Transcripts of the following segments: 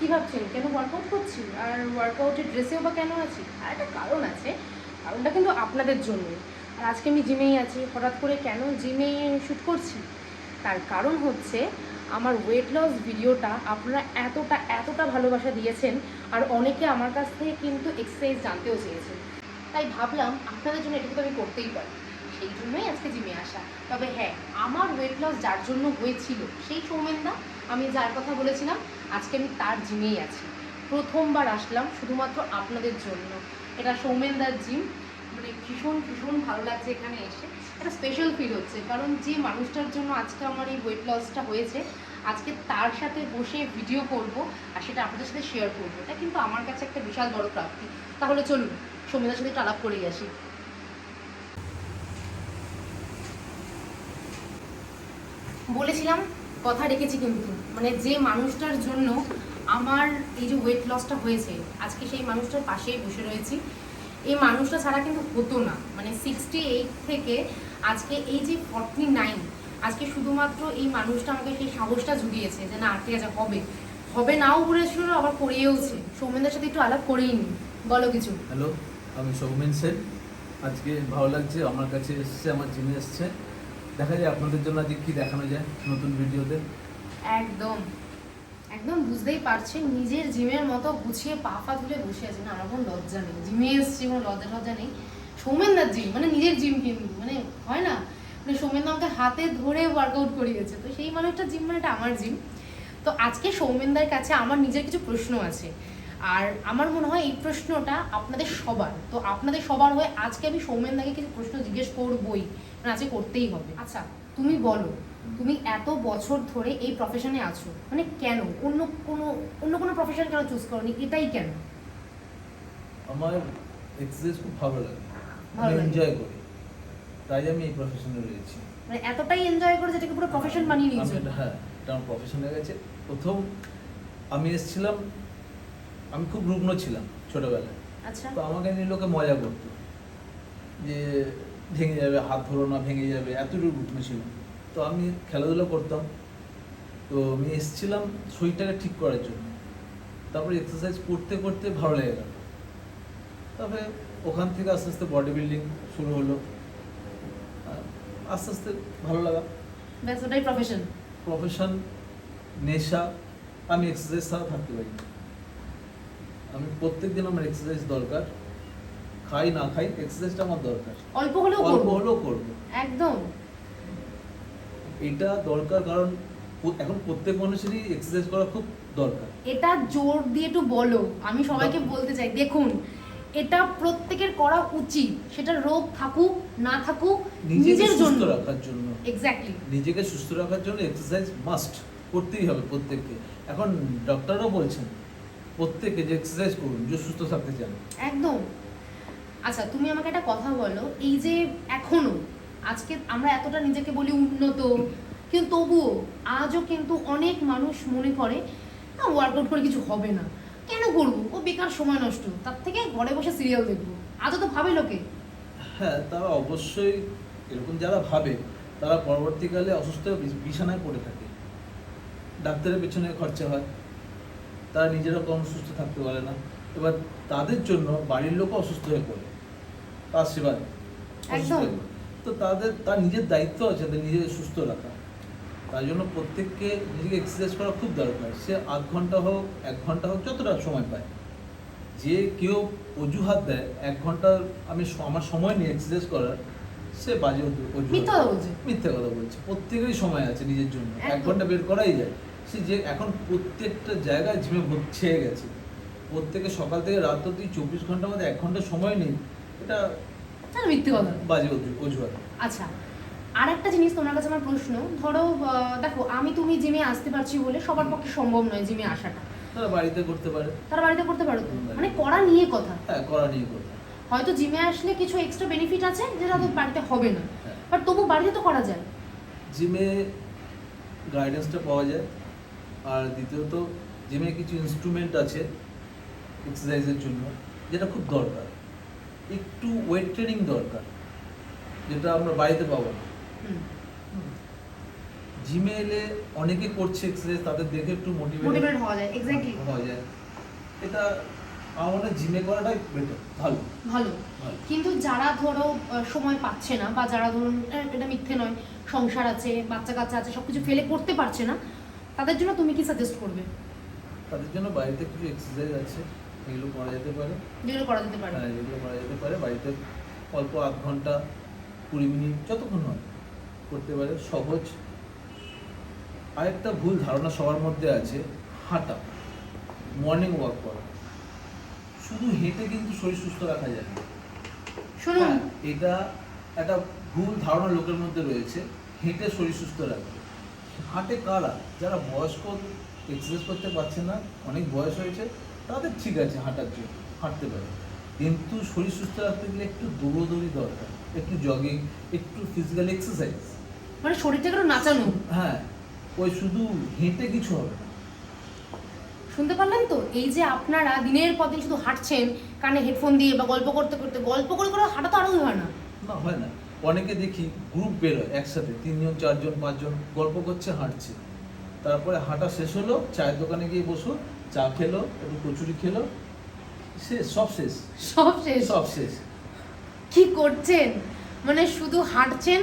কী ভাবছেন কেন ওয়ার্কআউট করছি আর ওয়ার্কআউটের ড্রেসেও বা কেন আছি? আর একটা কারণ আছে, কারণটা কিন্তু আপনাদের জন্যই। আর আজকে আমি জিমেই আছি। হঠাৎ করে কেন জিমে শ্যুট করছি? তার কারণ হচ্ছে আমার ওয়েট লস ভিডিওটা আপনারা এতটা এতটা ভালোবাসা দিয়েছেন, আর অনেকে আমার কাছ থেকে কিন্তু এক্সারসাইজ জানতেও চেয়েছেন। তাই ভাবলাম আপনাদের জন্য এটা তো আমি করতেই পারি, সেই জন্যই আজকে জিমে আসা। তবে হ্যাঁ, আমার ওয়েট লস যার জন্য হয়েছিল সেই সৌমেনদা, আমি যার কথা বলেছিলাম, আজকে আমি তার জিমেই আছি। প্রথমবার আসলাম শুধুমাত্র আপনাদের জন্য। এটা সৌমেনদার জিম। মানে ভীষণ ভীষণ ভালো লাগছে এখানে এসে, একটা স্পেশাল ফিল হচ্ছে, কারণ যে মানুষটার জন্য আজকে আমার এই ওয়েট লসটা হয়েছে, আজকে তার সাথে বসে ভিডিও করব আর সেটা আপনাদের সাথে শেয়ার করবো, এটা কিন্তু আমার কাছে একটা বিশাল বড় প্রাপ্তি। তাহলে চলুন সৌমেনদার সাথে একটু আলাপ করেই আসি। বলেছিলাম, কথা রেখেছি কিন্তু। মানে যে মানুষটার জন্য আমার এই যে ওয়েট লসটা হয়েছে, আজকে সেই মানুষটার পাশেই বসে রয়েছি। এই মানুষটা ছাড়া কিন্তু হতো না। মানে 68 থেকে আজকে এই যে 49, আজকে শুধুমাত্র এই মানুষটা আমাকে সেই সাহসটা জুগিয়েছে যে না ঠিক আছে, হবে হবে, নাও বলেছিল আবার করিয়েওছে। সৌমেনদের সাথে একটু আলাপ করেই নি, বলো কিছু। হ্যালো, আমি সৌমেন সেন। আজকে ভালো লাগছে, আমার কাছে এসছে, আমার জিমে এসছে। দেখা যায় আপনাদের জন্য আজকে কী দেখানো যায় নতুন ভিডিওতে। একদম একদম বুঝতেই পারছি, নিজের জিমের মতো গুছিয়ে পা পা ধুলে বসে আছে। না, আমার কোনো লজ্জা নেই, জিমে এসছি, কোনো লজ্জা টজ্জা নেই। সৌমেনদার জিম মানে নিজের জিম, কিন্তু মানে হয় না, মানে সৌমেনদা আমাকে হাতে ধরে ওয়ার্কআউট করিয়েছে, তো সেই মানুষটা জিম মানে এটা আমার জিম। তো আজকে সৌমেনদার কাছে আমার নিজের কিছু প্রশ্ন আছে, আর আমার মনে হয় এই প্রশ্নটা আপনাদের সবার, তো আপনাদের সবার হয়ে আজকে আমি সৌমেনদাকে কিছু প্রশ্ন জিজ্ঞেস করবই, মানে আজকে করতেই হবে। আচ্ছা, তুমি বলো, তুমি এত বছর ধরে এই প্রফেশনে আছো, মানে কেন অন্য কোনো প্রফেশন কেন চুজ করনি, এটাই কেন? আমার এক্সারসাইজ খুব ভালো লাগে, ভালো আমি লাগে। এনজয় করি, তাই আমি এই প্রফেশনে রয়েছি। মানে এতটাই এনজয় করে যেটাকে পুরো প্রফেশন বানিয়ে নিয়েছো। হ্যাঁ, এটা আমার প্রফেশন হয়ে গেছে। প্রথম আমি এসেছিলাম, আমি খুব রুগ্ন ছিলাম ছোটবেলায়। আচ্ছা। তো আমাকে নিয়ে লোকে মজা করতো যে ভেঙে যাবে, হাত ধরো না ভেঙে যাবে, এতটুকু রুগ্ন ছিল। তো আমি খেলাধুলা করতাম। তো আমি এসেছিলাম শরীরটাকে ঠিক করার জন্য। তারপরে এক্সারসাইজ করতে করতে ভালো লেগে গেল। তবে ওখান থেকে আস্তে আস্তে বডি বিল্ডিং শুরু হলো। আস্তে আস্তে ভালো লাগা, ব্যাস ওটাই প্রফেশন। প্রফেশন, নেশা। আমি এক্সারসাইজ ছাড়া থাকতে পারি না। আমি প্রত্যেক দিন আমার এক্সারসাইজ দরকার, খাই না খাই এক্সারসাইজটা আমার দরকার। অল্প হলেও অল্প করবো। হলেও করবো, একদম। এটা দরকার, কারণ এখন প্রত্যেক মানুষেরই এক্সারসাইজ করা খুব দরকার। এটা জোর দিয়ে একটু বলো, আমি সবাইকে বলতে চাই, দেখুন এটা প্রত্যেকের করা উচিত, সেটা রোগ থাকুক না থাকুক, নিজেকে নিজের জন্য সুস্থ রাখার জন্য। এক্স্যাক্টলি। নিজেকে সুস্থ রাখার জন্য এক্সারসাইজ মাস্ট করতেই হবে প্রত্যেককে। এখন ডক্টররাও বলছেন প্রত্যেকে যে এক্সারসাইজ করুন যে সুস্থ থাকতে চান। একদম। আচ্ছা, তুমি আমাকে একটা কথা বলো, এই যে এখনো আজকে আমরা এতটা নিজেকে বলি উন্নত, কিন্তু তবুও আজও কিন্তু অনেক মানুষ মনে করে না ওয়ার্কআউট করে কিছু হবে না, কেন করবো, ও বেকার সময় নষ্ট, তার থেকে ঘরে বসে সিরিয়াল দেখবো। আজও তো ভাবে লোকে। হ্যাঁ, তারা অবশ্যই এরকম যারা ভাবে তারা পরবর্তীকালে অসুস্থ হয়ে বিছানায় পড়ে থাকে, ডাক্তারের পেছনে খরচা হয়, তারা নিজেরা কম সুস্থ থাকতে পারে না। এবার তাদের জন্য বাড়ির লোকও অসুস্থ হয়ে পড়ে, তার সেবা অসুস্থ হয়ে পড়ে। তো তার নিজের দায়িত্ব আছে তাদের নিজেকে সুস্থ রাখা। তার জন্য প্রত্যেককে নিজেকে এক্সারসাইজ করা খুব দরকার। সে আধ ঘন্টা হোক 1 ঘন্টা হোক, যতটা সময় পায়। যে কেউ অজুহাত দেয় 1 ঘন্টা আমি আমার সময় নিয়ে এক্সারসাইজ করার, সে বাজে মিথ্যা কথা বলছে। মিথ্যে কথা বলছে। প্রত্যেকেরই সময় আছে নিজের জন্য, একদম। 1 ঘন্টা বের করাই যায়। সে যে এখন প্রত্যেকটা জায়গায় জিমে ছেয়ে গেছে, প্রত্যেকে সকাল থেকে রাত অবধি 24 ঘন্টার মধ্যে 1 ঘন্টা সময় নেই, এটা মিথ্যে কথা, বাজে অজুহাত। আচ্ছা, আর একটা জিনিস তোমার কাছে আমার প্রশ্ন, ধরো দেখো আমি তুমি জিমে আসতে পারছি বলে সবার পক্ষে সম্ভব নয় জিমে আসাটা। তারা বাড়িতে করতে পারে। তারা বাড়িতে করতে পারো তো, মানে করা নিয়ে কথা। হ্যাঁ, করা নিয়ে কথা। হয়তো জিমে আসলে কিছু এক্সট্রা বেনিফিট আছে যেটা তো বাড়িতে হবে না, হ্যাঁ। বাট তবু বাড়িতে তো করা যায়। জিমে গাইডেন্সটা পাওয়া যায়। আর দ্বিতীয়ত জিমে কিছু ইনস্ট্রুমেন্ট আছে এক্সারসাইজের জন্য, যেটা খুব দরকার। একটু ওয়েট ট্রেনিং দরকার, যেটা আমরা বাড়িতে পাবো না। জিমে এলে অনেকে করছে এক্সারসাইজ, তাদের দেখে একটু মোটিভেট হওয়া যায়, এক্স্যাক্টলি হওয়া যায়। এটা আমার মনে হয় জিমে করাটাই বেটার, ভালো। ভালো। ভালো। কিন্তু যারা ধরো সময় পাচ্ছে না, বা যারা ধরুন এটা মিথ্যে নয়, সংসার আছে, বাচ্চা কাচ্চা আছে, সবকিছু ফেলে করতে পারছে না, তাদের জন্য তুমি কি সাজেস্ট করবে? তাদের জন্য বাড়িতে কিছু এক্সারসাইজ আছে, এগুলো করা যেতে পারে। যেগুলো করা যেতে পারে? হ্যাঁ, এগুলো করা যেতে পারে বাড়িতে, অল্প আধ ঘন্টা 20 মিনিট যতক্ষণ হয় করতে পারে, সহজ। আরেকটা ভুল ধারণা সবার মধ্যে আছে, হাঁটা, মর্নিং ওয়াক করা। শুধু হেঁটে কিন্তু শরীর সুস্থ রাখা যায় না। শুনুন, হ্যাঁ, এটা একটা ভুল ধারণা লোকের মধ্যে রয়েছে, হেঁটে শরীর সুস্থ রাখবে। হাঁটে কারা? যারা বয়স্ক, এক্সারসাইজ করতে পারছে না, অনেক বয়স হয়েছে, তাদের ঠিক আছে হাঁটার জন্য, হাঁটতে পারে। কিন্তু শরীর সুস্থ রাখতে গেলে একটু দৌড়োদৌড়ি দরকার, একটু জগিং, একটু ফিজিক্যাল এক্সারসাইজ। মানে শরীরটাকে একটু নাচানো। হ্যাঁ, ওই শুধু হেঁটে কিছু হবে না। শুনতে পারলেন তো? এই যে আপনারা দিনের পর দিন শুধু হাঁটছেন কানে হেডফোন দিয়ে, বা গল্প করতে করতে, গল্প করে করে হাঁটা তো আরোই হয় না। না, হয় না। অনেকে দেখি গ্রুপ বেরোয় একসাথে, 3 জন 4 জন 5 জন গল্প করছে, হাঁটছে। তারপরে হাঁটা শেষ হলো, চায়ের দোকানে গিয়ে বসো, চা খেলো, একটু কচুরি খেলো, শেষ, সব শেষ, সব শেষ। সব শেষ। কি করছেন? মানে শুধু হাঁটছেন,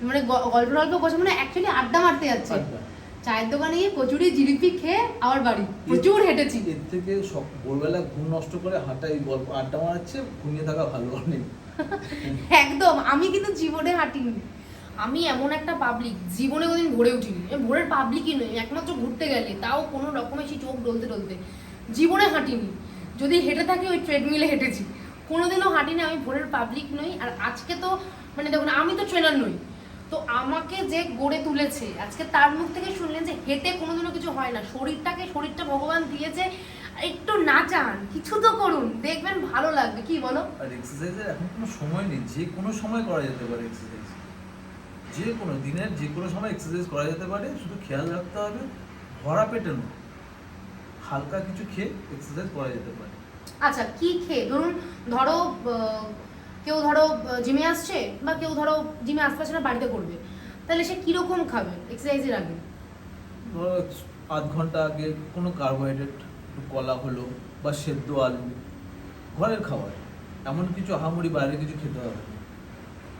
মানে গল্প টল্প করছেন, মানে অ্যাকচুয়ালি আড্ডা মারতে যাচ্ছে। আড্ডা। চায়ের দোকানে গিয়ে কচুরি জিলিপি খেয়ে আবার বাড়ি। প্রচুর হেঁটেছি। এর থেকে সব ভোরবেলা ঘুম নষ্ট করে হাঁটা, এই গল্প আড্ডা মারাচ্ছে, ঘুমিয়ে থাকা ভালো অনেক। একদম। আমি কিন্তু জীবনে হাঁটিনি। আমি এমন একটা পাবলিক জীবনে কোনোদিন ঘুরে উঠিনি। আমি ভোরের পাবলিকই নই, একমাত্র ঘুরতে গেলে, তাও কোনো রকমে সেই চোখ ডলতে ডলতে। জীবনে হাঁটিনি। যদি হেঁটে থাকি ওই ট্রেডমিলে হেঁটেছি, কোনোদিনও হাঁটিনি। আমি ভোরের পাবলিক নই। আর আজকে তো মানে দেখুন, আমি তো ট্রেনার নই, তো আমাকে যে গড়ে তুলেছে, আজকে তার মুখ থেকে শুনলেন যে হেঁটে কোনোদিনও কিছু হয় না। শরীরটা ভগবান দিয়েছে, একটু নাচান, কিছু তো করুন, দেখবেন ভালো লাগবে। কি বলো? আর এক্সারসাইজের এখন কোনো সময় নেই, যে কোনো সময় করা যেতে পারে এক্সারসাইজ। যে কোনো দিনের যে কোনো সময় এক্সারসাইজ করা যেতে পারে, শুধু খেয়াল রাখতে হবে ভরা পেটে নয়, হালকা কিছু খেয়ে এক্সারসাইজ করা যেতে পারে। আচ্ছা, কি খেয়ে? ধরো কেউ ধরো জিমে আসছে, বা কেউ ধরো জিমে আসতে পারছে না, বাড়িতে করবে, তাহলে সে কিরকম খাবে এক্সারসাইজের আগে? ধরো আধ ঘন্টা আগে কোনো কার্বোহাইড্রেট, কলা হলো বা সেদ্ধ আলু, ঘরের খাবার, এমন কিছু আহামরি বাইরে কিছু খেতে হবে না।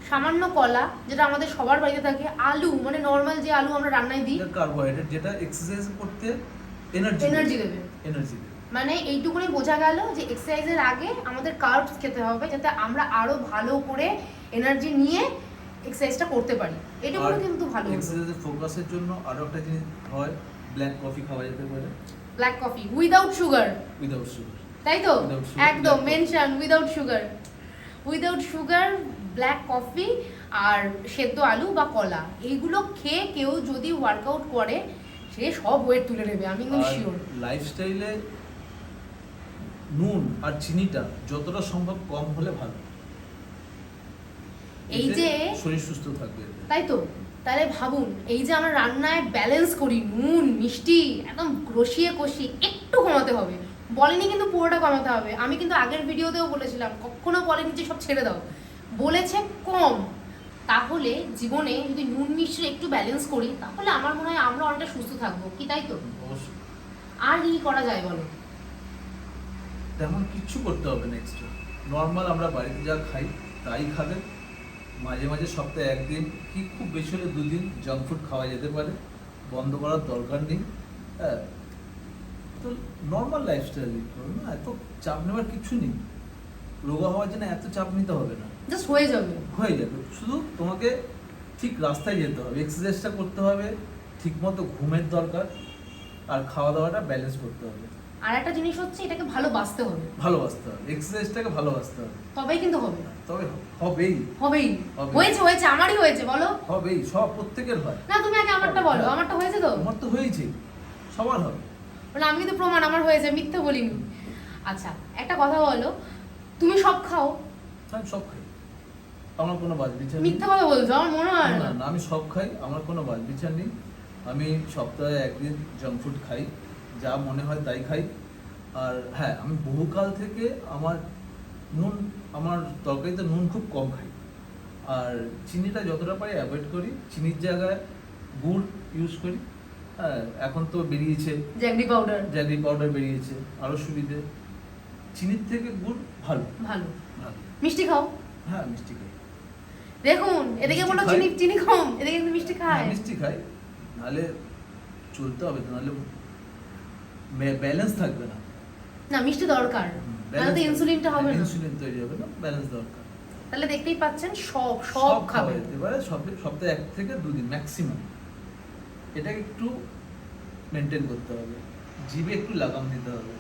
সামান্য কলা, যেটা আমাদের সবার বাড়িতে থাকে, আলু মানে নর্মাল যে আলু আমরা রান্নায় দিই, কার্বোহাইড্রেট যেটা এক্সারসাইজ করতে এনার্জি দেবে। এনার্জি দেবে। মানে এইটুকুনি বোঝা গেল যে এক্সারসাইজের আগে আমাদের কার্বস খেতে হবে, যাতে আমরা আরো ভালো করে এনার্জি নিয়ে এক্সারসাইজটা করতে পারি। এটুকুনি কিন্তু ভালো। এক্সারসাইজের ফোকাসের জন্য আরো একটা জিনিস হয়, ব্ল্যাক কফি খাওয়া যেতে পারে। Black coffee without sugar, without sugar. তাই তো? Without sugar, একদম black mention without sugar, black coffee আর সেদ্ধ আলু বা কলা, এইগুলো খেয়ে কেউ যদি ওয়ার্কআউট করে, সে সব ওয়েট তুলে নেবে, আমি কিন্তু শিওর। লাইফস্টাইলে নুন আর চিনিটা যতটা সম্ভব কম হলে ভালো। এই যে শরীর সুস্থ থাকবে। তাই তো? তাহলে ভাবুন, এই যে আমরা রান্নায় ব্যালেন্স করি, নুন মিষ্টি একদম রসিয়ে কষিয়ে একটু কমাতে হবে। বলেনি কিন্তু পুরোটা কমাতে হবে। আমি কিন্তু আগের ভিডিওতেও বলেছিলাম, কখনো বলেনি যে সব ছেড়ে দাও, বলেছে কম। তাহলে জীবনে যদি নুন মিষ্টি একটু ব্যালেন্স করি, তাহলে আমার মনে হয় আমরা অনেকটা সুস্থ থাকবো। কি তাই তো? অবশ্যই। আর কি করা যায় বলো? তেমন কিচ্ছু করতে হবে না এক্সট্রা। নর্মাল আমরা বাড়িতে যা খাই তাই খাবেন। মাঝে মাঝে সপ্তাহে একদিন কি খুব বেশি হলে 2 দিন জাঙ্ক ফুড খাওয়া যেতে পারে, বন্ধ করার দরকার নেই। হ্যাঁ, তো নর্মাল লাইফস্টাইল করুন না, এত চাপ নেওয়ার কিছু নেই। রোগা হওয়ার জন্য এত চাপ নিতে হবে না, জাস্ট হয়ে যাবে। হয়ে যাবে। শুধু তোমাকে ঠিক রাস্তায় যেতে হবে, এক্সারসাইজটা করতে হবে, ঠিকমতো ঘুমের দরকার, আর খাওয়া দাওয়াটা ব্যালেন্স করতে হবে। আর একটা জিনিস হচ্ছে, এটাকে ভালোবাসতে হবে। ভালোবাসতে হবে, এক্সারসাইজটাকে ভালোবাসতে হবে, তবেই কিন্তু হবে। তবে হবেই। হবেই। হবে। হয়েছে, আমারই হয়েছে, বলো। হবেই, সব প্রত্যেকের হয়। না, তুমি আগে আমারটা বলো। আমারটা হয়েছে তো? আমার তো হয়েছে, সবার হবে। মানে আমি কিন্তু প্রমাণ, আমার হয়েছে, মিথ্যে বলিনি। আচ্ছা, একটা কথা বলো, তুমি সব খাও? আমি সব খাই, আমার কোনো বাজ বিচার নেই। মিথ্যে কথা বলছো, আমার মনে হয় না না। না, আমি সব খাই, আমার কোনো বাজ বিচার নেই। আমি সপ্তাহে একদিন জাঙ্ক ফুড খাই, যা মনে হয় তাই খাই। আর হ্যাঁ, আমি বহুকাল থেকে আমার তরকারিতে নুন খুব কম খাই, আর চিনিটা যতটা পারি অ্যাভয়েড করি। চিনির জায়গায় গুড় ইউজ করি। হ্যাঁ, এখন তো বেরিয়েছে জ্যাগরি পাউডার। জ্যাগরি পাউডার বেরিয়েছে, আরও সুবিধে। চিনির থেকে গুড় ভালো। ভালো। ভালো। মিষ্টি খাও? হ্যাঁ, মিষ্টি খাই। দেখুন এদিকে মিষ্টি বলো খাই। চিনি কম, এদিকে কিন্তু মিষ্টি খায়। হ্যাঁ, মিষ্টি খাই, নাহলে চলতে হবে তো, নাহলে ব্যালেন্স থাকবে না। না মিষ্টি দরকার, নাহলে তো ইনসুলিনটা হবে না। ইনসুলিন তৈরি হবে না, ব্যালেন্স দরকার। তাহলে দেখতেই পাচ্ছেন সব খাওয়া খাবে। যেতে পারে সপ্তাহে 1 থেকে 2 দিন ম্যাক্সিমাম। এটাকে একটু মেনটেন করতে হবে, জিভে একটু লাগাম দিতে হবে।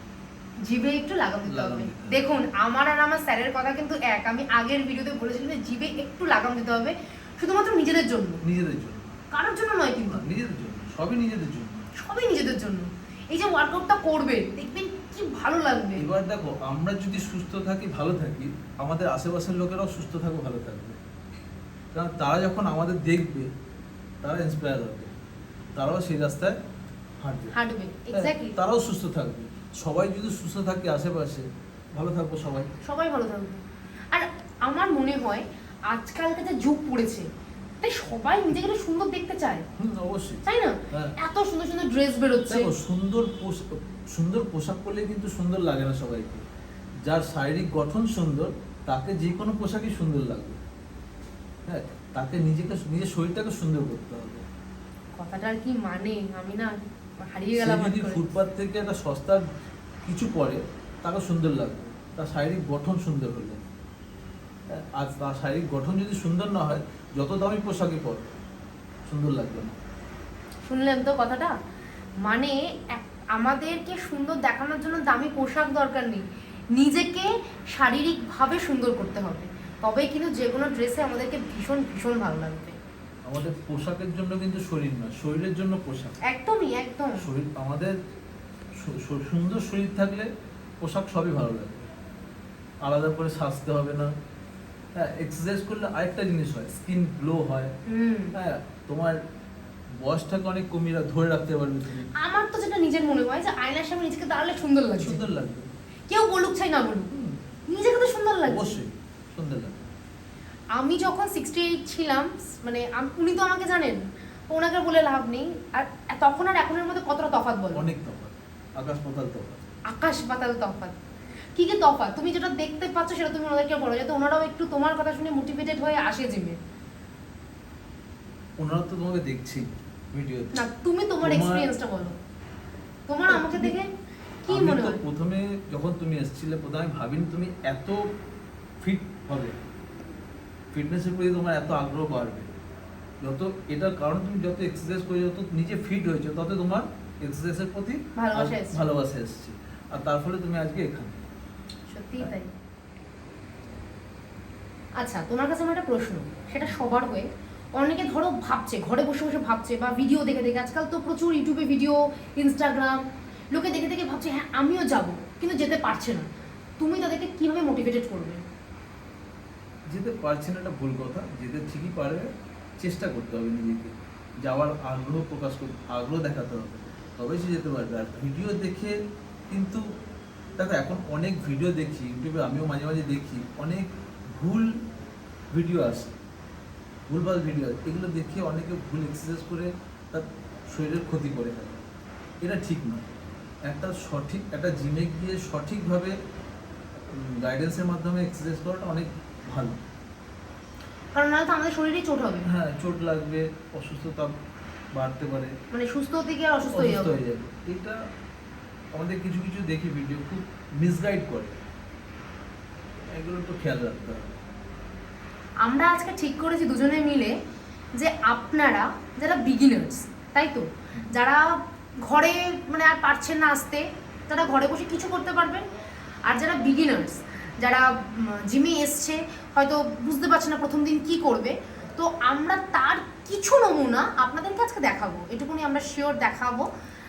জিভে একটু লাগাম দিতে লাগাম হবে। দিতে হবে। দেখুন আমার আর আমার স্যারের কথা কিন্তু এক। আমি আগের ভিডিওতে বলেছিলাম যে জিভে একটু লাগাম দিতে হবে, শুধুমাত্র নিজেদের জন্য, নিজেদের জন্য, কারোর জন্য নয় কিন্তু। নিজেদের জন্য, সবই নিজেদের জন্য। সবই নিজেদের জন্য। এই যে ওয়ার্কআউটটা করবে দেখবেন কি ভালো লাগবে। এবার দেখো, আমরা যদি সুস্থ থাকি, ভালো থাকি, আমাদের আশেপাশের লোকেরাও সুস্থ থাকবে, ভালো থাকবে। কারণ তারা যখন আমাদের দেখবে, তারা ইন্সপায়ার হবে, তারাও সেই রাস্তায় হাঁটবে। এক্স্যাক্টলি। তারাও সুস্থ থাকবে। সবাই যদি সুস্থ থাকে আশেপাশে, ভালো থাকবো সবাই। সবাই ভালো থাকবে। আর আমার মনে হয় আজকালকার যে যুগ পড়েছে, তাই সবাই নিজেকে একটু সুন্দর দেখতে চায়, অবশ্যই, তাই না? হ্যাঁ। এত সুন্দর সুন্দর ড্রেস বেরোচ্ছে। দেখো, সুন্দর পোশাক পরলে কিন্তু সুন্দর লাগে না সবাইকে। যার শারীরিক গঠন সুন্দর, তাকে যে কোনো পোশাকই সুন্দর লাগবে। হ্যাঁ, তাকে নিজের শরীরটাকে সুন্দর করতে হবে। কথাটা আর কি মানে, আমি না হারিয়ে সে গেলাম। যদি ফুটপাত থেকে একটা সস্তার কিছু পরে, তাকে সুন্দর লাগবে, তার শারীরিক গঠন সুন্দর হলে। আর তার শারীরিক গঠন যদি সুন্দর না হয়, যত দামি পোশাকই পর, সুন্দর লাগবে না। শুনলেন তো কথাটা? মানে আমাদেরকে সুন্দর দেখানোর জন্য দামি পোশাক দরকার নেই, নিজেকে শারীরিকভাবে সুন্দর করতে হবে, তবেই কিন্তু যে কোনো ড্রেসে আমাদেরকে ভীষণ ভীষণ ভালো লাগবে। আমাদের পোশাকের জন্য কিন্তু শরীর না, শরীরের জন্য পোশাক। একদমই একদম। শরীর আমাদের সুন্দর শরীর থাকলে পোশাক সবই ভালো লাগবে, আলাদা করে সাজতে হবে না। হ্যাঁ, এক্সারসাইজ করলে আরেকটা জিনিস হয়, স্কিন গ্লো হয়। হ্যাঁ, তোমার বয়সটাকে অনেক কমিয়ে ধরে রাখতে পারবে তুমি। আমার তো যেটা নিজের মনে হয় যে আয়নার সামনে নিজেকে দাঁড়ালে সুন্দর লাগছে। সুন্দর লাগবে, কেউ বলুক চাই না বলুক, নিজেকে তো সুন্দর লাগছে। অবশ্যই সুন্দর লাগবে। আমি যখন 68 ছিলাম, মানে উনি তো আমাকে জানেন, ওনাকে বলে লাভ নেই। আর তখন আর এখনের মধ্যে কতটা তফাৎ বলো? অনেক তফাৎ, আকাশ পাতাল তফাৎ। আকাশ পাতাল তফাৎ। কি কি তফাৎ? তুমি যেটা দেখতে পাচ্ছ সেটা তুমি ওনাদেরকে বলো, যাতে ওনারাও একটু তোমার কথা শুনে মোটিভেটেড হয়ে আসে জিমে। ওনারা তো তোমাকে দেখছি ভিডিওতে। না, তুমি তোমার এক্সপেরিয়েন্সটা বলো। তোমার আমাকে দেখে কি মনে হয়? প্রথমে যখন তুমি এসেছিলে, প্রথমে আমি ভাবিনি তুমি এত ফিট হবে, ফিটনেসের প্রতি তোমার এত আগ্রহ বাড়বে। যত এটার কারণ, তুমি যত এক্সারসাইজ করে যত নিজে ফিট হয়েছে, তত তোমার এক্সারসাইজের প্রতি ভালোবাসা এসছে। আর তার ফলে তুমি আজকে এখানে। সত্যিই তাই। আচ্ছা, তোমার কাছে আমার একটা প্রশ্ন, সেটা সবার হয়ে। অনেকে ধরো ভাবছে, ঘরে বসে বসে ভাবছে, বা ভিডিও দেখে দেখে, আজকাল তো প্রচুর ইউটিউবে ভিডিও, ইনস্টাগ্রাম, লোকে দেখে দেখে ভাবছে হ্যাঁ আমিও যাব, কিন্তু যেতে পারছে না। তুমি তাদেরকে কিভাবে মোটিভেটেড করবে? যেতে পারছে না, এটা ভুল কথা। যেতে ঠিকই পারবে, চেষ্টা করতে হবে নিজেকে, যাওয়ার আগ্রহ প্রকাশ করতে, আগ্রহ দেখাতে হবে, তবেই সে যেতে পারবে। আর ভিডিও দেখে কিন্তু দেখো, এখন অনেক ভিডিও দেখি ইউটিউবে, আমিও মাঝে মাঝে দেখি, অনেক ভুল ভিডিও আসে, ভুলভাল ভিডিও। এগুলো দেখে অনেকে ভুল এক্সারসাইজ করে তার শরীরের ক্ষতি করে ফেলে। এটা ঠিক নয়। একটা জিমে গিয়ে সঠিকভাবে গাইডেন্সের মাধ্যমে এক্সারসাইজ করাটা অনেক ভালো। কারণ নাহলে তো আমাদের শরীরেই চোট হবে। হ্যাঁ, চোট লাগবে, অসুস্থতা বাড়তে পারে, মানে সুস্থ হতে গিয়ে আর অসুস্থ হয়ে যাবে। এটা আমাদের কিছু কিছু দেখি ভিডিও খুব মিসগাইড করে, এগুলো তো খেয়াল রাখতে হবে। আমরা আজকে ঠিক করেছি দুজনে মিলে যে আপনারা যারা বিগিনার্স, তাই তো, যারা ঘরে মানে আর পারছেন না আসতে, তারা ঘরে বসে কিছু করতে পারবেন। আর যারা বিগিনার্স, যারা জিমে এসছে, হয়তো বুঝতে পারছে না প্রথম দিন কি করবে, তো আমরা তার কিছু নমুনা আপনাদেরকে আজকে দেখাবো, এটুকুনি আমরা শিওর দেখাবো।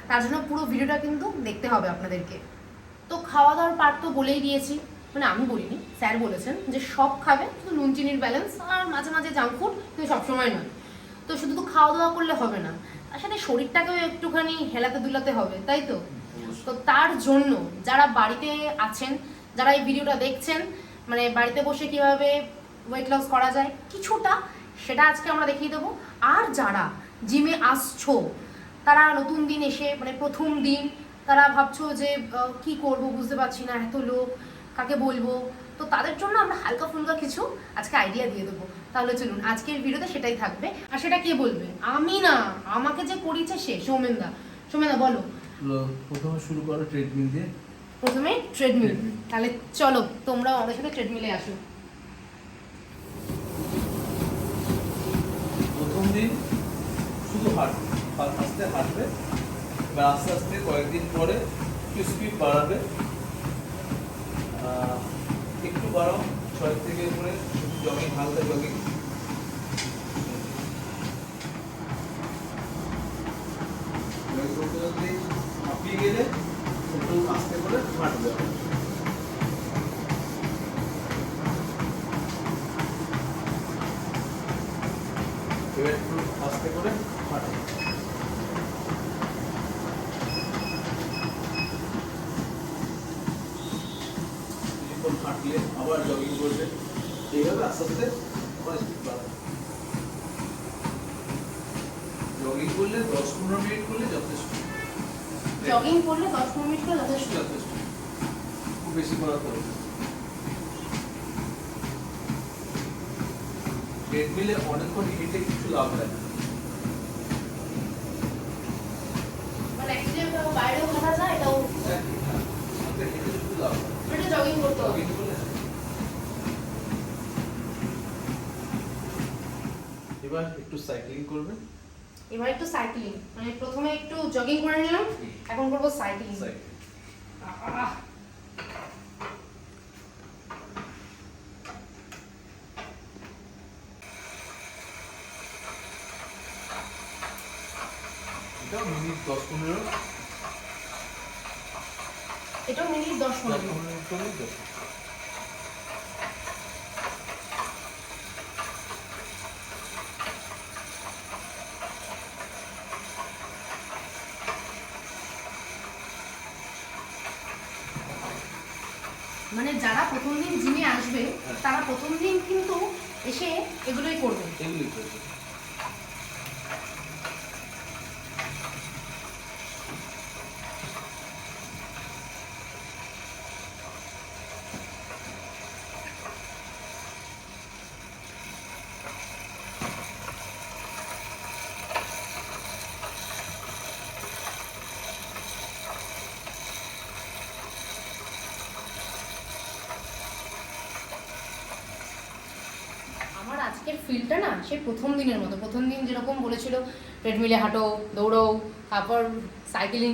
তার জন্য পুরো ভিডিওটা কিন্তু দেখতে হবে আপনাদেরকে। তো খাওয়া দাওয়ার পার্ট তো বলেই দিয়েছি, মানে আমি বলিনি, স্যার বলেছেন যে সব খাবে, শুধু নুন চিনির ব্যালেন্স, আর মাঝে মাঝে জাঙ্ক ফুড, কিন্তু সবসময় নয়। তো শুধু তো খাওয়া দাওয়া করলে হবে না, তার সাথে শরীরটাকেও একটুখানি হেলাতে দুলাতে হবে, তাই তো? তো তার জন্য যারা বাড়িতে আছেন, যারা এই ভিডিওটা দেখছেন, মানে বাড়িতে বসে কিভাবে ওয়েট লস করা যায় কিছুটা, সেটা আজকে আমরা দেখিয়ে দেবো। আর যারা জিমে আসছো, তারা নতুন দিন এসে মানে প্রথম দিন তারা ভাবছো যে কি করব বুঝতে পারছি না, এত লোক কাকে বলবো, তো তাদের জন্য আমরা হালকা ফুলকা কিছু আজকে আইডিয়া দিয়ে দেবো। তাহলে চলুন আজকের ভিডিওতে সেটাই থাকবে। আর সেটা কে বলবে? আমি না, আমাকে যে করিয়েছে সে, সৌমেনদা। সৌমেনদা বলো। প্রথমে শুরু করো ট্রেডমিল দিয়ে। প্রথমে ট্রেডমিল। তাহলে চলো তোমরা আমাদের সাথে ট্রেডমিলে আসো। প্রথম দিন শুধু হাঁটবে, আস্তে হাঁটবে, এবার আস্তে আস্তে কয়েকদিন পরে একটু স্পিড বাড়াবে, একটু বাড়াও 6 থেকে উপরে, জগিং, হালকা জগিং। হাঁপিয়ে গেলে একটু আস্তে করে হাঁটবে। এবার একটু আস্তে করে হাঁটবে। কিছুক্ষণ হাঁটলে আবার জগিং করবে, এইভাবে আস্তে আস্তে আবার স্পিড বাড়াবে। জগিং করলে 10-15 মিনিট করলে যথেষ্ট। জগিং করলে 10-15 মিনিট করে যথেষ্ট। যথেষ্ট, খুব বেশি করা তো ট্রেডমিলে অনেকক্ষণ হেঁটে কিছু লাভ হয় না। মানে অ্যাকচুয়ালি বাইরেও হাঁটা যায়, এটাও হেঁটে কিছু লাভ হয়। এটা জগিং করতে হবে। জগিং করলে এবার একটু সাইক্লিং করবে। এবার একটু সাইক্লিং, মানে প্রথমে একটু জগিং করে নিলাম, এখন করবো সাইক্লিং। এটা মিনিট 10-15, এটাও মিনিট 10-15 মিনিট করে যথেষ্ট। মানে যারা প্রথম দিন জিমে আসবে তারা প্রথম দিন কিন্তু এসে এগুলোই করবে। এগুলি করবে। আমার আজকের ফিলটা না সেই প্রথম দিনের মতো। প্রথম দিন যেরকম বলেছিল ট্রেডমিলে হাঁটো, দৌড়ো, তারপর সাইক্লিং,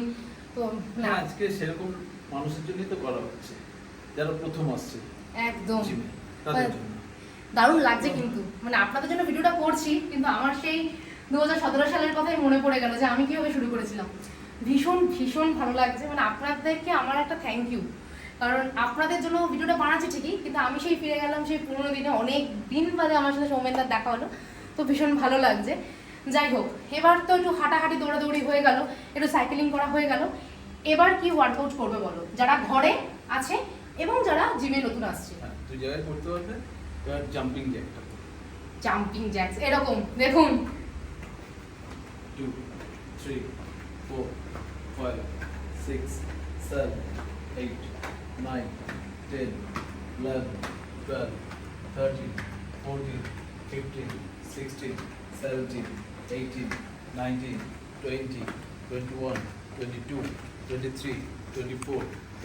তো না আজকে সেরকম মানুষের জন্যই তো করা হচ্ছে যারা প্রথম আসছে একদম জিমে, তাদের জন্য। দারুণ লাগছে কিন্তু, মানে আপনাদের জন্য ভিডিওটা করছি কিন্তু আমার সেই 2017 সালের কথাই মনে পড়ে গেল যে আমি কিভাবে শুরু করেছিলাম। ভীষণ ভীষণ ভালো লাগছে, মানে আপনাদেরকে আমার একটা থ্যাংক ইউ, কারণ আপনাদের জন্য ভিডিওটা বানাচ্ছি ঠিকই কিন্তু আমি সেই ফিরে গেলাম সেই পুরোনো দিনে। অনেক দিন বাদে আমার সাথে সৌমেনদার দেখা হলো, তো ভীষণ ভালো লাগছে। যাই হোক, এবার তো একটু হাঁটাহাঁটি দৌড়াদৌড়ি হয়ে গেল, একটু সাইকেলিং করা হয়ে গেল। এবার কি ওয়ার্কআউট করবে বলো, যারা ঘরে আছে এবং যারা জিমে নতুন আসছে? তুই জায়গায় করতে পারবে। এবার জাম্পিং জ্যাকটা, জাম্পিং জ্যাকস এরকম দেখুন 2 3 4 5 6 7 8 9 10 11 12 13 14 15 16 17 18 19 20 21 22 23 24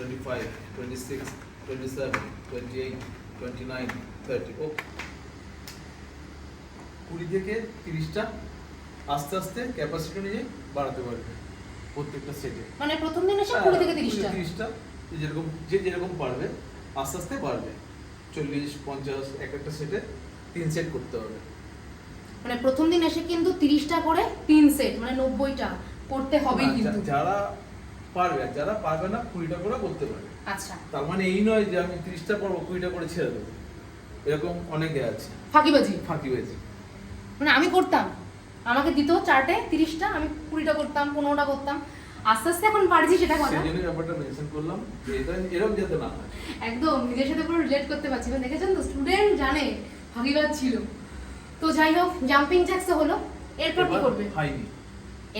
25 26 27 28 29 30 ও 20 থেকে 30টা আস্তে আস্তে ক্যাপাসিটি নিয়ে বাড়াতে পারবে প্রত্যেকটা সেটে। মানে প্রথম দিন এসে 20 থেকে 30টা যেরকম যে যেরকম পারবে আস্তে আস্তে বাড়বে। 40-50 এক একটা সেটে 3 সেট করতে হবে। মানে প্রথম দিন এসে কিন্তু 30টা করে 3 সেট, মানে 90টা করতে হবে কিন্তু। যারা পারবে আর যারা পারবে না 20টা করে করতে পারবে। আচ্ছা, তার মানে এই নয় যে আমি 30টা পড়বো 20টা করে ছেড়ে দেবো, এরকম অনেকে আছে ফাঁকিবাজি। ফাঁকিবাজি। মানে আমি করতাম, আমাকে দিত চার্টে 30টা, আমি 20টা করতাম, 15টা করতাম, আস্তে আস্তে এখন পারছি সেটা কথা। সেজন্য ব্যাপারটা মেনশন করলাম যে এটা এরকম যাতে না হয়। একদম নিজের সাথে পুরো রিলেট করতে পারছি। দেখেছেন তো, স্টুডেন্ট জানে ফাঁকিবাজ ছিল। তো যাই হোক, জাম্পিং জ্যাক্স হলো, এরপর কি করবে? হাই নি।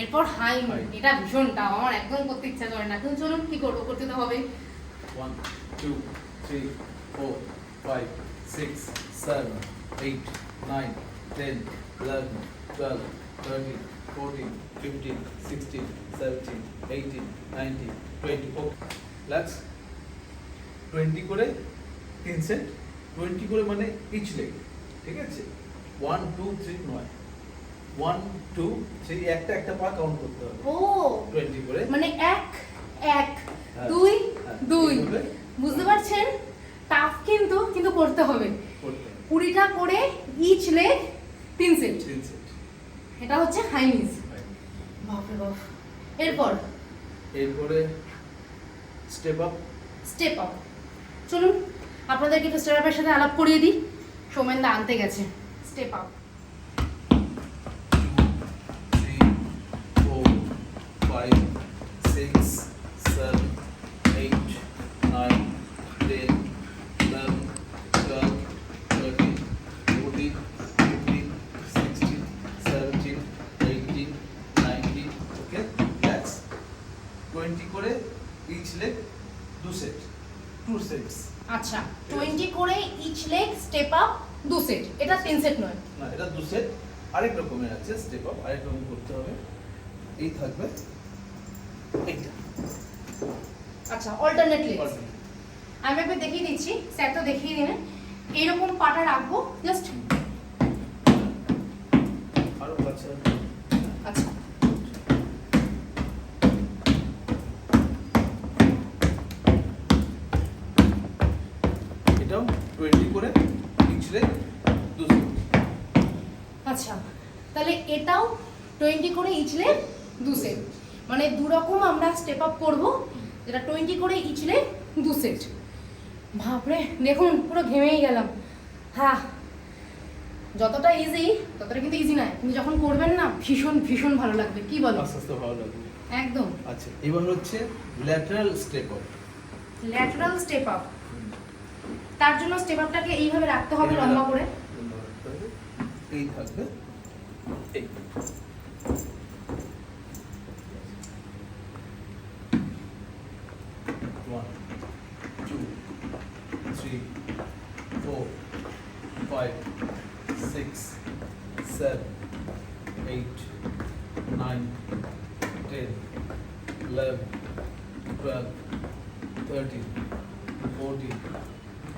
এরপর হাই নি। হাই। এটা ভীষণ টাও, আমার একদম করতে ইচ্ছা করে না, কিন্তু চলুন কি করবো, করতে তো হবে। 1 2 3 4 5 6 7 8 9 10 11 12 13 14 15 16 17 18 19 20 ওকে লেটস 20 করে 3 সেট 20 করে মানে ইচ লেগ ঠিক আছে 1 2 3 নয় 1 2 3 একটা একটা পা কাউন্ট করতে হবে ও 20 করে মানে এক এক হ্যাঁ, দুই হ্যাঁ, দুই, এইভাবে বুঝতে পারছেন? টাফ কিন্তু কিন্তু করতে হবে। করতে হবে 20টা করে ইচ লেগ 3 সেট, 3 সেট এটা হচ্ছে হাই নিজ। বাপরে বাপ। এরপর এরপরে স্টেপ আপ স্টেপ আপ। চলুন আপনাদেরকে একটু স্টেপ আপের সাথে আলাপ করিয়ে দিই। সৌমেনদা আনতে গেছে। Step up. 2 3 4 5 6 7 8 9 10 11 12 13 14 15 16 17 18 19 ওকে দ্যাটস 20 করে ইচ লেগ 2 সেট 2 সেটস আচ্ছা 20 করে each leg step up 2 set, এটা 3 সেট নয়। না এটা 2 সেট আরেক রকমের আছে স্টেপ আপ আরেক রকম করতে হবে এই থাকবে এইটা আচ্ছা অল্টারনেট লেগ। Alternate। আমি একবার দেখিয়ে দিচ্ছি, স্যার তো দেখিয়ে দিলেন। এইরকম পাটা রাখবো জাস্ট। আরো কাছে আচ্ছা এটাও 20 করে ইচ লেগ 2 সেট আচ্ছা তাহলে এটাও 20 করে ইচ লেগ 2 সেট, মানে দু রকম আমরা স্টেপ আপ করব, যেটা 20 করে ইচ লেগ 2 সেট। বাপরে দেখুন পুরো ঘেমেই গেলাম। হ্যাঁ যতটা ইজি ততটা কিন্তু ইজি নয়, কিন্তু যখন করবেন না ভীষণ ভীষণ ভালো লাগবে, কি বলো? আস্তে আস্তে ভালো লাগবে একদম। আচ্ছা এবার হচ্ছে lateral step up lateral step up, তার জন্য স্টেপ আপটাকে এইভাবে রাখতে হবে লম্বা করে। এই থাকবে এই One, 2 3 4 5 6 7 8 9 10 11 12 13 14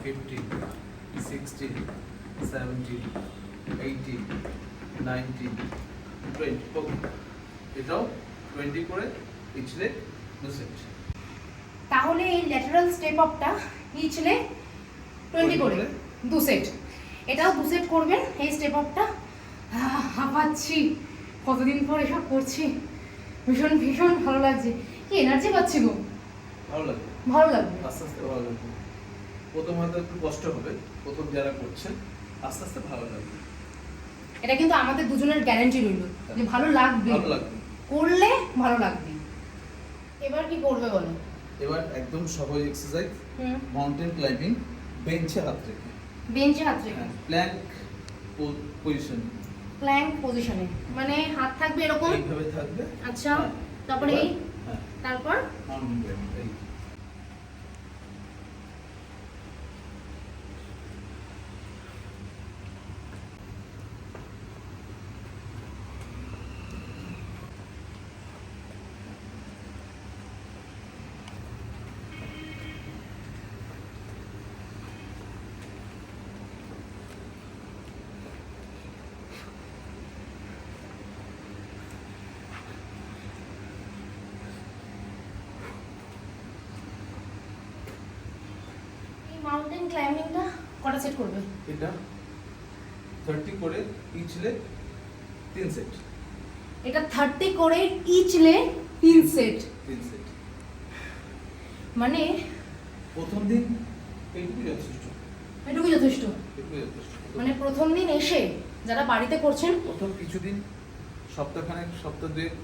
15 16 17 18 19 20 ওকে এটাও 20 করে ইচ লেগ 2 সেট তাহলে এই ল্যাটারাল স্টেপ আপটা ইচ লেগ 20 করে 2 সেট, এটাও 2 সেট করবেন এই স্টেপ আপটা। হাঁপাচ্ছি, কতদিন পর এসব করছি, ভীষণ ভীষণ ভালো লাগছে, কি এনার্জি পাচ্ছি গো, ভালো লাগবে ভালো লাগবে। আস্তে আস্তে ভালো লাগবে প্রথম হয়তো একটু কষ্ট হবে প্রথম যারা করছেন আস্তে আস্তে ভালো লাগবে এটা কিন্তু আমাদের দুজনের গ্যারান্টি রইল যে ভালো লাগবে, ভালো লাগবে করলে ভালো লাগবে। এবার কি করবে বলো? এবার একদম সহজ এক্সারসাইজ হুম, মাউন্টেন ক্লাইম্বিং বেঞ্চে হাত রেখে বেঞ্চে হাত রেখে প্ল্যাঙ্ক পজিশন প্ল্যাঙ্ক পজিশনে, মানে হাত থাকবে এরকম। এইভাবে থাকবে আচ্ছা হ্যাঁ, তারপরে এই, হ্যাঁ তারপর মাউন্টেন ক্লাইম্বিং এই এই মাউন্টেন ক্লাইম্বিংটা কটা সেট করবে? এটা 30 করে ইচ লেগ 3 সেট এটা 30 করে ইচ লেগ 3 সেট, 3 সেট মানে প্রথম দিন এইটুকু যথেষ্ট এটুকুই যথেষ্ট। এটুকু যথেষ্ট মানে প্রথম দিন এসে যারা বাড়িতে করছেন, প্রথম কিছুদিন সপ্তাহখানেক সপ্তাহ দুয়েক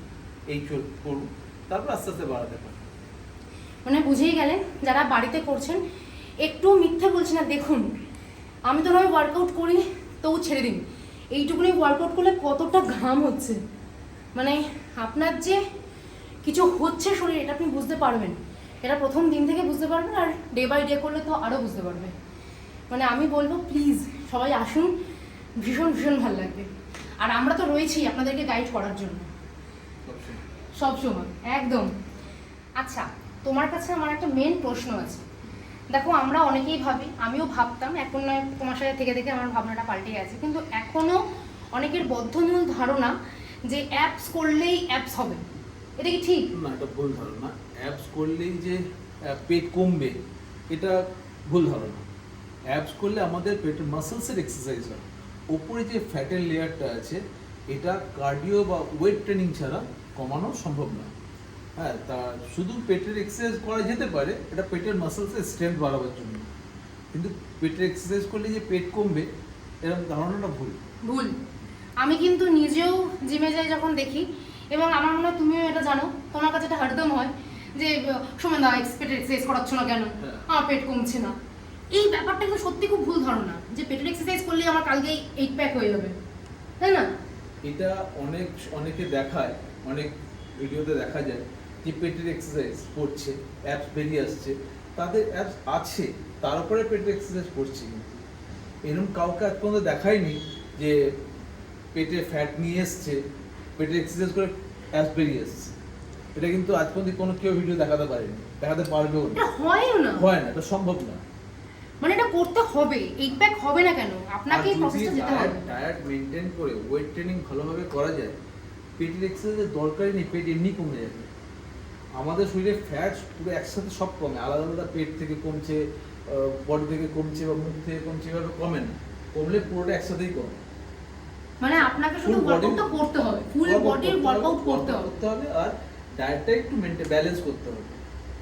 এই করুন তারপর আস্তে আস্তে বাড়াতে পারেন মানে বুঝেই গেলেন যারা বাড়িতে করছেন, একটু মিথ্যে বলছি না। দেখুন আমি তো নয় ওয়ার্কআউট করি তবু ছেড়ে দিন, এইটুকুনি ওয়ার্কআউট করলে কতটা ঘাম হচ্ছে, মানে আপনার যে কিছু হচ্ছে শরীরে এটা আপনি বুঝতে পারবেন। এটা প্রথম দিন থেকে বুঝতে পারবেন, আর ডে বাই ডে করলে তো আরও বুঝতে পারবেন। মানে আমি বলবো প্লিজ সবাই আসুন, ভীষণ ভীষণ ভালো লাগবে। আর আমরা তো রয়েছি আপনাদেরকে গাইড করার জন্য সব সময়, একদম। আচ্ছা, তোমার কাছে আমার একটা মেন প্রশ্ন আছে। দেখো, আমরা অনেকেই ভাবি, আমিও ভাবতাম, এখন নয় তোমার সাথে থেকে থেকে আমার ভাবনাটা পাল্টে গেছে, কিন্তু এখনও অনেকের বদ্ধমূল ধারণা যে অ্যাপস করলেই অ্যাপস হবে। এটা কি ঠিক? না, এটা ভুল ধারণা। অ্যাপস করলেই যে পেট কমবে এটা ভুল ধারণা। অ্যাপস করলে আমাদের পেটের মাসেলসের এক্সারসাইজ হয়। ওপরে যে ফ্যাটের লেয়ারটা আছে এটা কার্ডিও বা ওয়েট ট্রেনিং ছাড়া কমানো সম্ভব না। হ্যাঁ, তা শুধু পেটের এক্সারসাইজ করা যেতে পারে, এটা পেটের মাসেলসের স্ট্রেংথ বাড়াবার জন্য, কিন্তু পেটের এক্সারসাইজ করলে যে পেট কমবে এরকম ধারণাটা ভুল। ভুল। আমি কিন্তু নিজেও জিমে যাই যখন দেখি, এবং আমার মনে হয় তুমিও এটা জানো, তোমার কাছে এটা হরদম হয় যে সুমনদা পেটের এক্সারসাইজ করাচ্ছ না কেন, হ্যাঁ। আমার পেট কমছে না। এই ব্যাপারটা কিন্তু সত্যি খুব ভুল ধারণা যে পেটের এক্সারসাইজ করলে আমার কালকেই 8 প্যাক হয়ে যাবে, তাই না? এটা অনেকে দেখায়, অনেক ভিডিওতে দেখা যায় যে পেটের এক্সারসাইজ করছে, অ্যাপস বেরিয়ে আসছে, তাদের অ্যাপস আছে তার উপরে পেটের এক্সারসাইজ করছে, কিন্তু এরকম কাউকে আজ পর্যন্ত দেখায়নি যে পেটে ফ্যাট নিয়ে এসছে, পেটের এক্সারসাইজ করে অ্যাপস বেরিয়ে এসছে। এটা কিন্তু আজ পর্যন্ত কোনো কেউ ভিডিও দেখাতে পারেনি, দেখাতে পারবেও না, এটা হয়ও না, হয় না, এটা সম্ভব না। মানে এটা করতে হবে, 8 প্যাক হবে না কেন, আপনাকে এই প্রসেসটা যেতে হবে। ডায়েট মেনটেন করে ওয়েট ট্রেনিং ভালোভাবে করা যায়, পেটের এক্সারসাইজের দরকারই নেই, পেট এমনি কমে যাবে। আমাদের শরীরে ফ্যাটস পুরো একসাথে সব কমে, আলাদা আলাদা পেট থেকে কমছে, বডি থেকে কমছে বা মুখ থেকে কমছে, এভাবে কমে না, কমলে পুরোটা একসাথেই কমে। মানে আপনাকে শুধু ওয়ার্কআউটটা করতে হবে, ফুল বডির ওয়ার্কআউট করতে হবে, আর ডায়েটটা একটু মেনটেন ব্যালেন্স করতে হবে,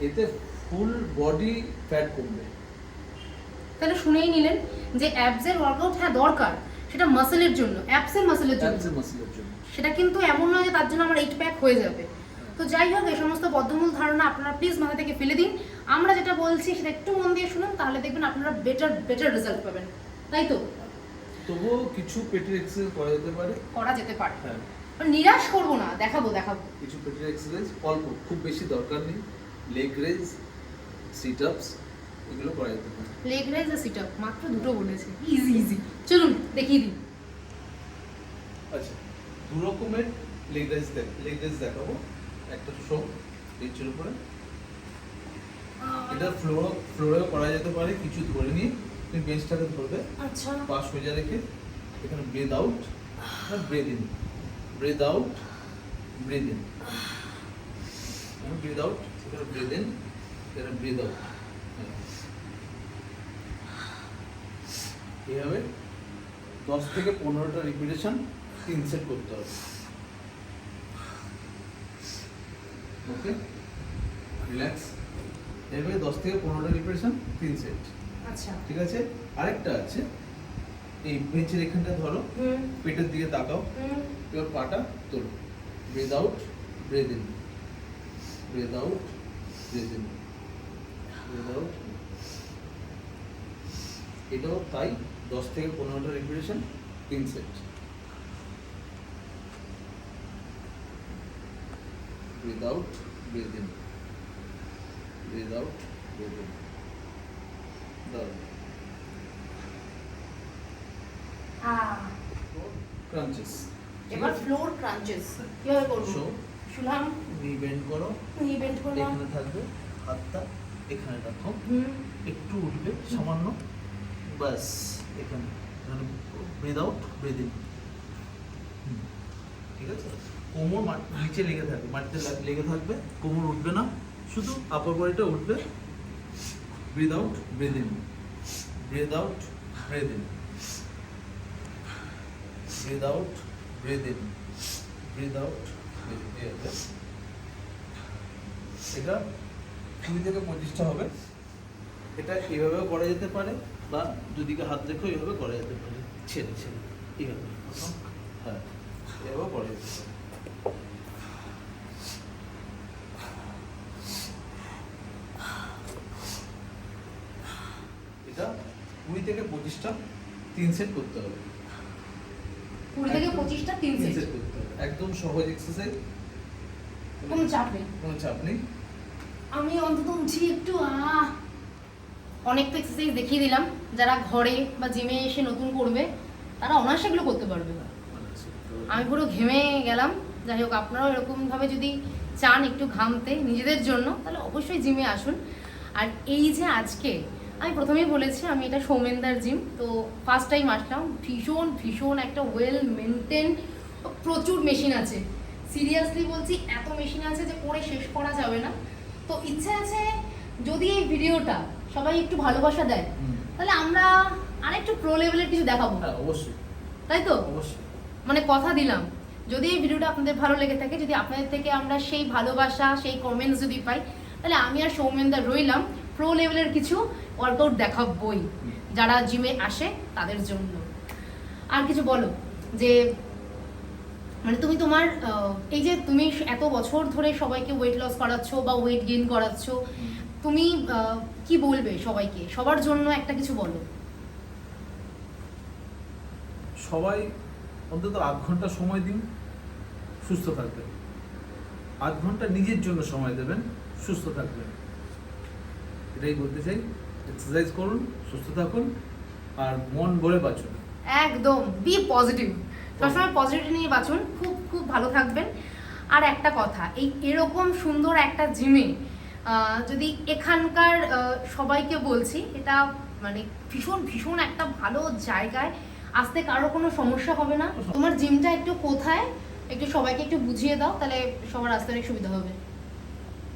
এতে ফুল বডি ফ্যাট কমবে। তাহলে শুনেই নিলেন যে অ্যাবসের ওয়ার্কআউট হ্যাঁ দরকার, সেটা মাসেলের জন্য, অ্যাবসের মাসেলের জন্য, মাসেলের জন্য। সেটা কিন্তু এমন নয় যে তার জন্য আমার 8 প্যাক হয়ে যাবে। তো যাই হোক, এই সমস্ত বদ্ধমূল ধারণা আপনারা প্লিজ মাথা থেকে ফেলে দিন। আমরা যেটা বলছি সেটা একটু মন দিয়ে শুনুন, তাহলে দেখবেন আপনারা বেটার রেজাল্ট পাবেন, তাই তো? তবুও কিছু পেটের এক্সারসাইজ করা যেতে পারে, করা যেতে পারে, হ্যাঁ। নিরাশ করবো না, দেখাবো। কিছু পেটের এক্সারসাইজ অল্প, খুব বেশি দরকার নেই, লেগ রেজ, সিট আপস, এগুলো করা যেতে পারে। লেগ রেজ আর সিট আপ মাত্র দুটো বলেছে, ইজি। চলুন দেখিয়ে দিন। আচ্ছা, দু রকমের লেগ রেজ দেখাবো। একটা শো বেঞ্চের উপরে, এটা ফ্লোরেও করা যেতে পারে, কিছু ধরে নিয়ে তুমি বেঞ্চটাকে ধরবে, আচ্ছা, পা সোজা রেখে এখানে ব্রেথ আউট আর breathe in, breadth out, breadth in, breadth out, এখানে ব্রেথ ইন, এখানে ব্রেথ আউট। এইভাবে 10 থেকে 15টা রিপিটেশন 3 সেট করতে হবে। Okay, relax. এভাবে 10 থেকে 15টা রিপিটেশন 3 সেট। আচ্ছা, ঠিক আছে। আরেকটা আছে, এই বেঞ্চের এখানটা ধরো, পেটের দিকে তাকাও, এবার পাটা তোলো, breath out, breadth in, breadth out, breadth in, breadth out. এটাও তাই, 10 থেকে 15টা repetition 3 set. Breath out, breadth in, breadth out, breadth in. দাঁড়াও। ক্রাঞ্চেস। এবার ফ্লোর ক্রাঞ্চেস কিভাবে করব? শুনলাম নি বেন্ড করো, নি বেন্ড করলাম, এখানে থাকবে, হাতটা এখানে রাখো, একটু উঠবে সামান্য, বাস এখানে, ব্রেথ আউট, ব্রেথ ইন। ঠিক আছে। কোমর নিচে লেগে থাকবে, মাটিতে লেগে থাকবে, কোমর উঠবে না, শুধু আপার বডিটা উঠবে। Breathe out, breadth in, breadth out, breadth in, breadth out, breadth in, breadth out, breadth in. এটা 20 থেকে 25টা হবে। এটা এইভাবেও করা যেতে পারে, বা দুদিকে হাত রেখেও এইভাবে করা যেতে পারে, ছেড়ে এইভাবে, হ্যাঁ, এভাবেও করা যেতে পারে। এটা 20 থেকে 25টা 3 সেট করতে হবে। 20 থেকে 25টা 3 সেট। একদম সহজ এক্সারসাইজ, কোনো চাপ নেই। কোনো চাপ নেই। আমি অন্তত উঠি একটু অনেক তো এক্সারসাইজ দেখিয়ে দিলাম, যারা ঘরে বা জিমে এসে নতুন করবে তারা অনায়াসে এগুলো করতে পারবে। আমি পুরো ঘেমে গেলাম। যাই হোক, আপনারাও এরকমভাবে যদি চান একটু ঘামতে নিজেদের জন্য, তাহলে অবশ্যই জিমে আসুন। আর এই যে আজকে আমি প্রথমেই বলেছি আমি এটা সৌমেনদার জিম, তো ফার্স্ট টাইম আসলাম। ভীষণ ভীষণ একটা ওয়েল মেনটেন, প্রচুর মেশিন আছে, সিরিয়াসলি বলছি এত মেশিন আছে যে করে শেষ করা যাবে না। তো ইচ্ছে আছে যদি এই ভিডিওটা সবাই একটু ভালোবাসা দেয়, তাহলে আমরা আরেকটু প্রো লেভেলের কিছু দেখাবো। হ্যাঁ অবশ্যই, তাই তো? অবশ্যই। মানে কথা দিলাম, যদি এই ভিডিওটা আপনাদের ভালো লেগে থাকে, যদি আপনাদের থেকে আমরা সেই ভালোবাসা, সেই কমেন্টস যদি পাই, তাহলে আমি আর সৌমেনদা রইলাম প্রো লেভেলের কিছু ওয়ার্কআউট দেখাবই যারা জিমে আসে তাদের জন্য। আর কিছু বলো, যে মানে তুমি তোমার এই যে তুমি এত বছর ধরে সবাইকে ওয়েট লস করাচ্ছ বা ওয়েট গেইন করাচ্ছ, তুমি কি বলবে সবাইকে, সবার জন্য একটা কিছু বলো। সবাই অন্তত 8 ঘন্টা সময় দিন, সুস্থ থাকবেন। 8 ঘন্টা নিজের জন্য সময় দেবেন, সুস্থ থাকবেন। এটাই বলতে চাই। এক্সারসাইজ করুন, সুস্থ থাকুন, আর মন ভরে বাঁচুন। একদম বি পজিটিভ, সবসময় পজিটিভ নিয়ে বাঁচুন, খুব খুব ভালো থাকবেন। আর একটা কথা, এই এরকম সুন্দর একটা জিমে যদি এখানকার সবাইকে বলছি, এটা মানে ভীষণ ভীষণ একটা ভালো জায়গায় আসতে কারো কোনো সমস্যা হবে না। তোমার জিমটা একটু কোথায়, একটু সবাইকে একটু বুঝিয়ে দাও, তাহলে সবার আসতে অনেক সুবিধা হবে।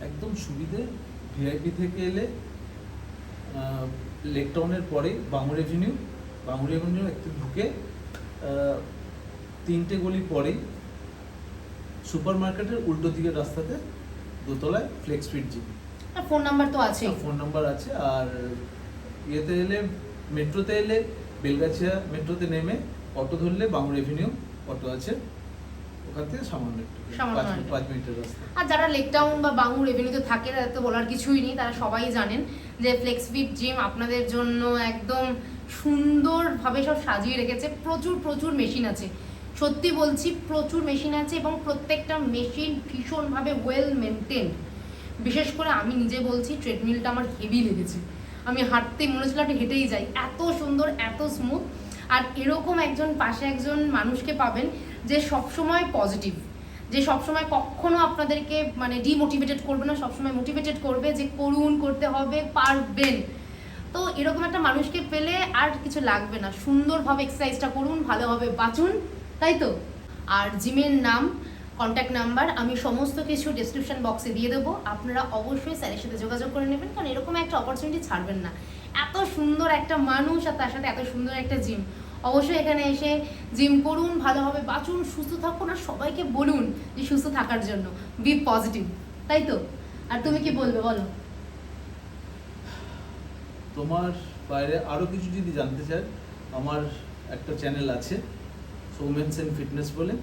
একদম সুবিধে, ভিআইপি থেকে এলে লেক টাউনের পরে বাঙুর এভিনিউ একটু ঢুকে 3টে গলি পরেই সুপার মার্কেটের উল্টো দিকের রাস্তাতে দোতলায় ফ্লেক্স ফিট জিম। আর ফোন নাম্বার তো আছে। ফোন নাম্বার আছে। আর ইয়েতে এলে, মেট্রোতে এলে বেলগাছিয়া মেট্রোতে নেমে অটো ধরলে বাঙুর এভিনিউ অটো আছে, ওখান থেকে সামান্য 5 মিনিটের রাস্তা। আর যারা লেক টাউন বা বাঙুর এভিনিউতে থাকে তাদের তো বলার কিছুই নেই, তারা সবাই জানেন যে ফ্লেক্স ফিট জিম আপনাদের জন্য একদম সুন্দরভাবে সব সাজিয়ে রেখেছে। প্রচুর প্রচুর মেশিন আছে, সত্যি বলছি প্রচুর মেশিন আছে, এবং প্রত্যেকটা মেশিন ভীষণভাবে ওয়েল মেনটেন। বিশেষ করে আমি নিজে বলছি, ট্রেডমিলটা আমার হেভি লেগেছে। আমি হাঁটতে মনে হচ্ছিল একটু হেঁটেই যাই, এত সুন্দর, এত স্মুথ। আর এরকম একজন পাশে একজন মানুষকে পাবেন যে সবসময় পজিটিভ, যে সবসময় কখনো আপনাদেরকে মানে ডিমোটিভেটেড করবে না, সবসময় মোটিভেটেড করবে যে করুন, করতে হবে, পারবেন। তো এরকম একটা মানুষকে পেলে আর কিছু লাগবে না, সুন্দরভাবে এক্সারসাইজটা করুন, ভালোভাবে বাঁচুন, তাই তো? আর জিমের নাম, কন্ট্যাক্ট নাম্বার আমি সমস্ত কিছু ডেসক্রিপশন বক্সে দিয়ে দেবো। আপনারা অবশ্যই স্যারের সাথে যোগাযোগ করে নেবেন, কারণ এরকম একটা অপরচুনিটি ছাড়বেন না। এত সুন্দর একটা মানুষ আর তার সাথে এত সুন্দর একটা জিম, অবশ্যই এখানে এসে জিম করুন, ভালোভাবে বাঁচুন, সুস্থ থাকুন, আর সবাইকে বলুন যে সুস্থ থাকার জন্য বি পজিটিভ, তাই তো? আর তুমি কি বলবে বলো? তোমার বাইরে আরও কিছু যদি জানতে চান, আমার একটা চ্যানেল আছে সৌমেন সেন ফিটনেস বলে,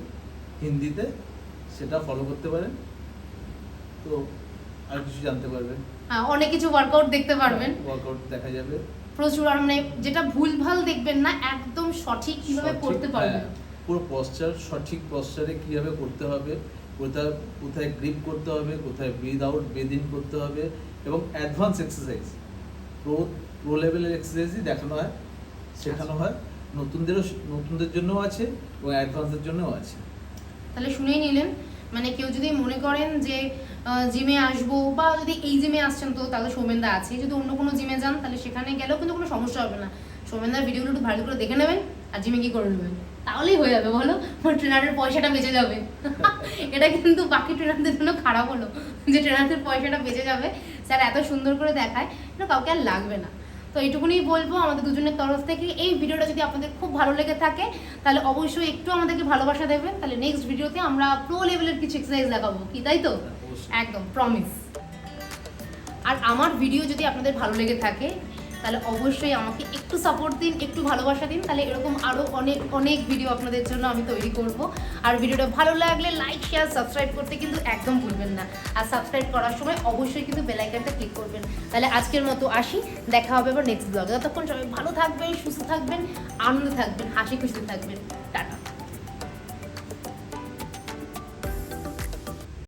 হিন্দিতে, সেটা ফলো করতে পারেন। তো আর কিছু জানতে পারবেন, হ্যাঁ, অনেক কিছু ওয়ার্কআউট দেখতে পারবেন, ওয়ার্কআউট দেখা যাবে প্রচুর। আর মানে যেটা ভুলভাল দেখবেন না, একদম সঠিক কিভাবে করতে পারবেন, পুরো পশ্চার, সঠিক পশ্চারে কিভাবে করতে হবে, কোথায় কোথায় গ্রিপ করতে হবে, কোথায় ব্রিথ আউট ব্রিথ ইন করতে হবে, এবং অ্যাডভান্স এক্সারসাইজ, প্রো লেভেলের এক্সারসাইজই দেখানো হয়, শেখানো হয়। নতুনদের জন্যও আছে এবং অ্যাডভান্সের জন্যও আছে। তাহলে শুনেই নিলেন। মানে কেউ যদি মনে করেন যে জিমে আসবো, বা যদি এই জিমে আসছেন তো তাহলে সৌমেনদা আছে, যদি অন্য কোনো জিমে যান তাহলে সেখানে গেলেও কিন্তু কোনো সমস্যা হবে না। সৌমেনদার ভিডিওগুলো একটু ভালো করে দেখে নেবেন আর জিমে কি করে নেবেন, তাহলেই হয়ে যাবে। বলো, ট্রেনারের পয়সাটা বেঁচে যাবে। এটা কিন্তু বাকি ট্রেনারদের জন্য খারাপ হলো যে ট্রেনারদের পয়সাটা বেঁচে যাবে, স্যার এত সুন্দর করে দেখায়, এটা কাউকে আর লাগবে না। তো এইটুকুনি বলবো আমাদের দুজনের তরফ থেকে। এই ভিডিওটা যদি আপনাদের খুব ভালো লেগে থাকে তাহলে অবশ্যই একটু আমাদেরকে ভালোবাসা দেবেন, তাহলে নেক্সট ভিডিওতে আমরা প্রো লেভেলের কিছু এক্সারসাইজ দেখাবো, কি তাই তো? একদম প্রমিস। আর আমার ভিডিও যদি আপনাদের ভালো লেগে থাকে তাহলে অবশ্যই আমাকে একটু সাপোর্ট দিন, একটু ভালোবাসা দিন, তাহলে এরকম আরও অনেক অনেক ভিডিও আপনাদের জন্য আমি তৈরি করব। আর ভিডিওটা ভালো লাগলে লাইক, শেয়ার, সাবস্ক্রাইব করতে কিন্তু একদম ভুলবেন না। আর সাবস্ক্রাইব করার সময় অবশ্যই কিন্তু বেল আইকনটা ক্লিক করবেন। তাহলে আজকের মতো আসি, দেখা হবে আবার নেক্সট ব্লগে। ততক্ষণ সবাই ভালো থাকবেন, সুস্থ থাকবেন, আনন্দে থাকবেন, হাসি খুশিতে থাকবেন। টাটা।